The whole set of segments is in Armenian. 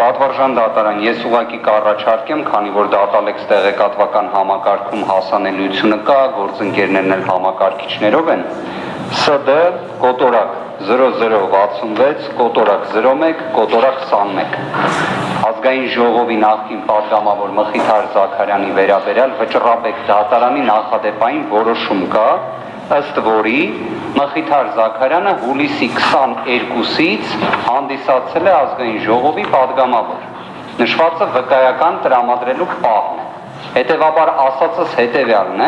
Պատվարժան դատարան, ես ուղղակի կառաջարկեմ, քանի որ դատալեքս տեղեկատվական համակարգում հասանելիությունը կա, գործընկերներն էլ համակարգիչներով են, ՍԴ կոտորակ 0066 կոտորակ 01 կոտորակ 21 ազգային ժողովի նախկին պատգամավոր Մխիթար Զաքարյանի վերաբերյալ Վճռաբեկ դատարանի նախադեպային որոշում կա, ըստ որի Մխիթար Զաքարյանը հուլիսի 22-ից հանդիսացել է ազգային ժողովի պատգամավոր։ Նշվածը վկայական տրամադրելու պահն է։ Հետևաբար ասածս հետևյալն է,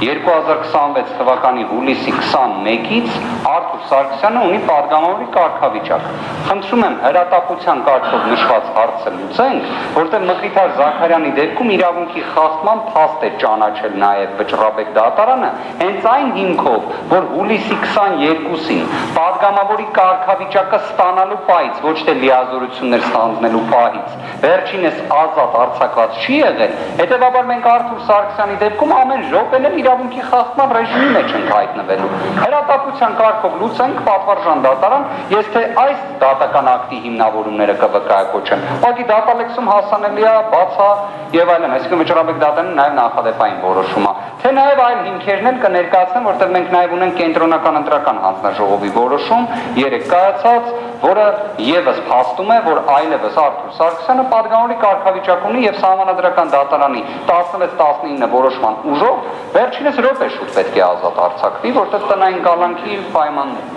2026 թվականի հուլիսի 21-ից Արթուր Սարգսյանը ունի պատգամավորի կարգավիճակ։ Խնդրում եմ հրատապության կարգով նշված հարցը լուծենք, որտեղ Մխիթար Զաքարյանի դեպքում իրավունքի խախտման փաստ է ճանաչել նաև Վճռաբեկ դատարանը, հենց այն հիմքով, որ հուլիսի 22-ին պատգամավորի կարգավիճակը ստանալու պահից, ոչ թե լիազորություններ ստանձնելու պահից, վերջինս ազատ արձակված չի եղել, հետևաբար մենք Արթուր Սարգսյանի դեպքում ամեն րոպեն էլ իրավունքի խախտման ռեժիմի մեջ ենք հայտնվելու։ Հրատապության կարգով լուծենք պատվարժան դատարան, ես թե այս դատական ակտի հիմնավորումները կվկայակոչեմ, ուղղակի դատալեքսում հասանելի է, բաց է եւ այլն, այսինքն Վճռաբեկ դատարանը նաեւ նախադեպային որոշում է, թե նաեւ այլ հիմքերն էլ կներկայացնեմ, որտեղ մենք նաեւ ունենք կենտրոնական ընտրական հանձնաժողովի որոշում, 3 կայացած, որը եւս փաստում է, որ այլևս Արթուր Սարգսյանը պատգամավորի կարգավիճակ ունի եւ Սահմանադրական դատարանի 16-19 որոշման ուժով վերջինս րոպե շուտ պետք է ազատ արձակվի, որտեղ տնային կալանքի պայմաններ։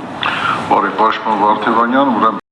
Բարի պաշտպան Վարդևանյան, ուրեմն